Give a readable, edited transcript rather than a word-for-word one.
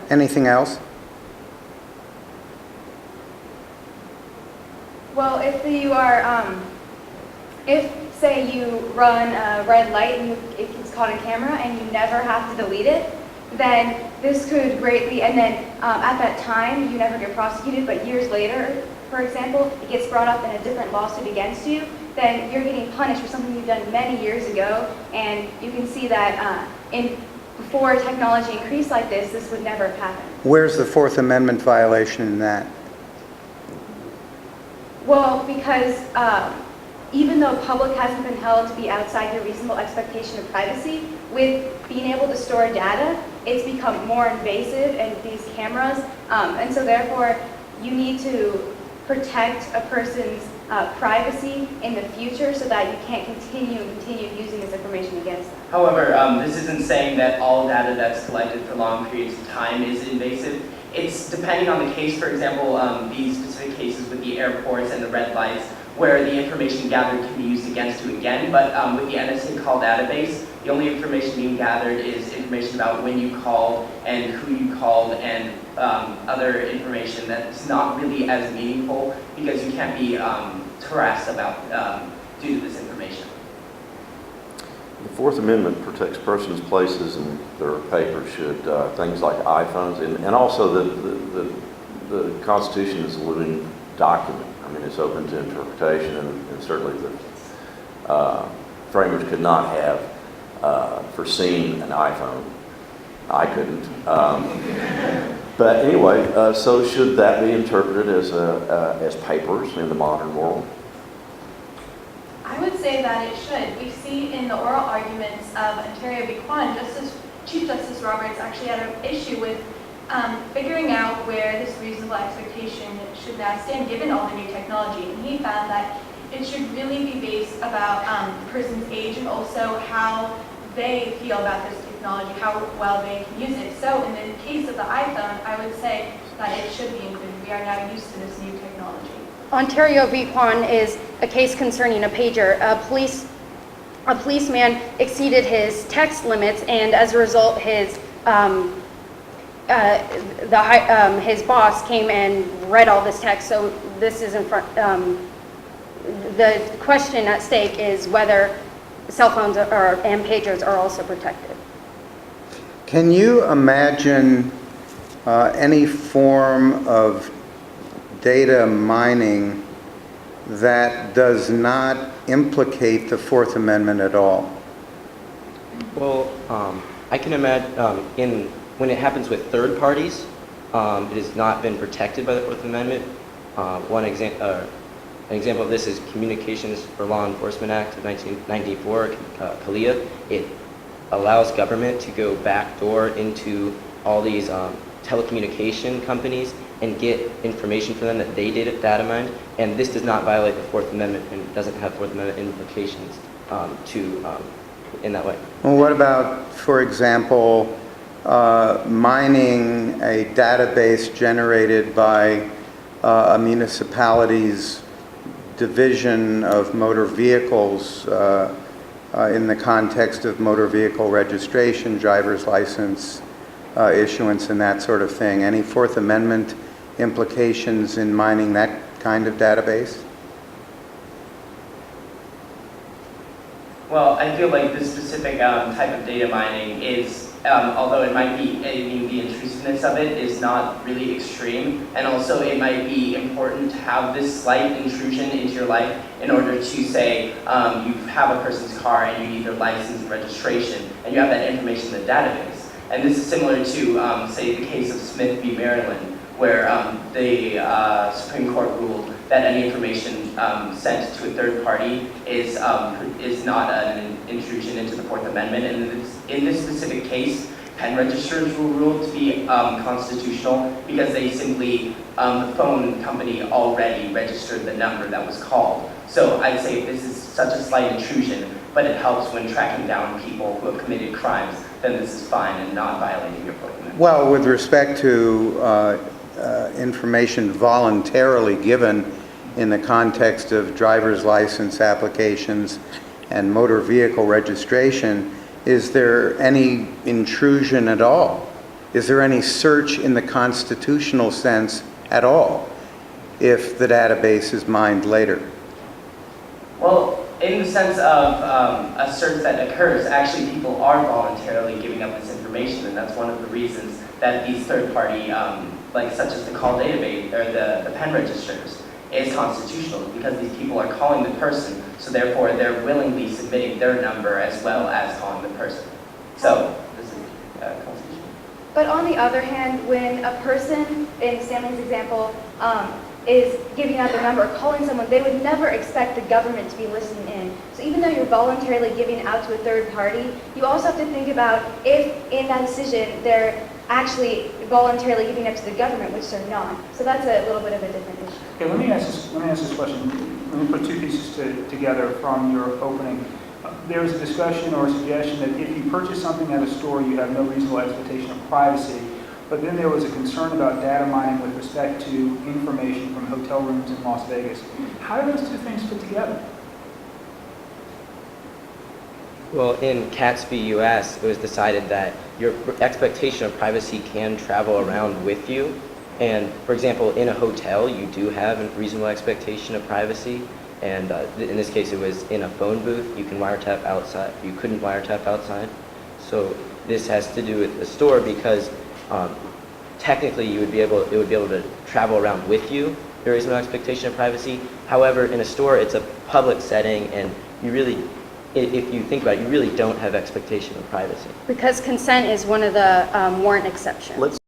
Anything else? Well, if you are, if say you run a red light and it's caught on camera and you never have to delete it, then this could greatly, and then at that time you never get prosecuted, but years later, for example, it gets brought up in a different lawsuit against you, then you're getting punished for something you've done many years ago, and you can see that before technology increased like this would never have happened. Where's the Fourth Amendment violation in that? Well, because even though public hasn't been held to be outside your reasonable expectation of privacy, with being able to store data, it's become more invasive in these cameras, and so therefore you need to protect a person's privacy in the future so that you can't continue using this information against them. However, this isn't saying that all data that's collected for long periods of time is invasive. It's depending on the case. For example, these specific cases with the airports and the red lights, where the information gathered can be used against you again. But with the NSA call database, the only information being gathered is information about when you called and who you called and other information that's not really as meaningful because you can't be harassed about due to this information. The Fourth Amendment protects persons, places, and their papers should things like iPhones, and also the Constitution is a living document. I mean, it's open to interpretation, and certainly the framers could not have foreseen an iPhone. I couldn't. But anyway, so should that be interpreted as papers in the modern world? I would say that it should. We see in the oral arguments of Ontario v. Kwan, Chief Justice Roberts actually had an issue with figuring out where this reasonable expectation should now stand given all the new technology. And he found that it should really be based about the person's age and also how they feel about this technology, how well they can use it. So in the case of the iPhone, I would say that it should be included. We are now used to this new technology. Ontario v. Kwan is a case concerning a pager. A policeman exceeded his text limits, and as a result, his boss came and read all this text. So this is in front. The question at stake is whether cell phones and pagers are also protected. Can you imagine any form of data mining that does not implicate the Fourth Amendment at all? Well, I can imagine when it happens with third parties, it has not been protected by the Fourth Amendment. An example of this is Communications for Law Enforcement Act of 1994, CALEA. It allows government to go backdoor into all these telecommunication companies and get information from them that they did data mined, and this does not violate the Fourth Amendment and doesn't have Fourth Amendment implications in that way. Well, what about, for example, mining a database generated by a municipality's division of motor vehicles in the context of motor vehicle registration, driver's license issuance, and that sort of thing? Any Fourth Amendment implications in mining that kind of database? Well, I feel like this specific type of data mining is, although it might be, the intrusiveness of it is not really extreme, and also it might be important to have this slight intrusion into your life in order to say you have a person's car and you need their license and registration, and you have that information in the database. And this is similar to, say, the case of Smith v. Maryland, where the Supreme Court ruled that any information sent to a third party is not an intrusion into the Fourth Amendment. And in this specific case, pen registers were ruled to be constitutional because they simply, the phone company already registered the number that was called. So I'd say this is such a slight intrusion, but it helps when tracking down people who have committed crimes, then this is fine and not violating your Fourth Amendment. Well, with respect to information voluntarily given in the context of driver's license applications and motor vehicle registration, is there any intrusion at all Is there any search in the constitutional sense at all if the database is mined later? Well, in the sense of a search that occurs, actually people are voluntarily giving up this information, and that's one of the reasons that these third-party, like such as the call database or the pen registers, is constitutional because these people are calling the person, so therefore they're willingly submitting their number as well as calling the person. So this is constitutional. But on the other hand, when a person, in Stanley's example, is giving out their number or calling someone, they would never expect the government to be listening in. So even though you're voluntarily giving out to a third party, you also have to think about if in that decision they're actually voluntarily giving up to the government, which they're not. So that's a little bit of a different issue. Okay, let me ask this question. Let me put two pieces together from your opening. There was a discussion or a suggestion that if you purchase something at a store, you have no reasonable expectation of privacy. But then there was a concern about data mining with respect to information from hotel rooms in Las Vegas. How do those two things fit together? Well, in Katz v. US, it was decided that your expectation of privacy can travel around with you. And for example, in a hotel, you do have a reasonable expectation of privacy. And in this case, it was in a phone booth. You can wiretap outside. You couldn't wiretap outside. So this has to do with the store because technically it would be able to travel around with you. There is no expectation of privacy. However, in a store, it's a public setting, and you really, if you think about it, you really don't have expectation of privacy. Because consent is one of the warrant exceptions.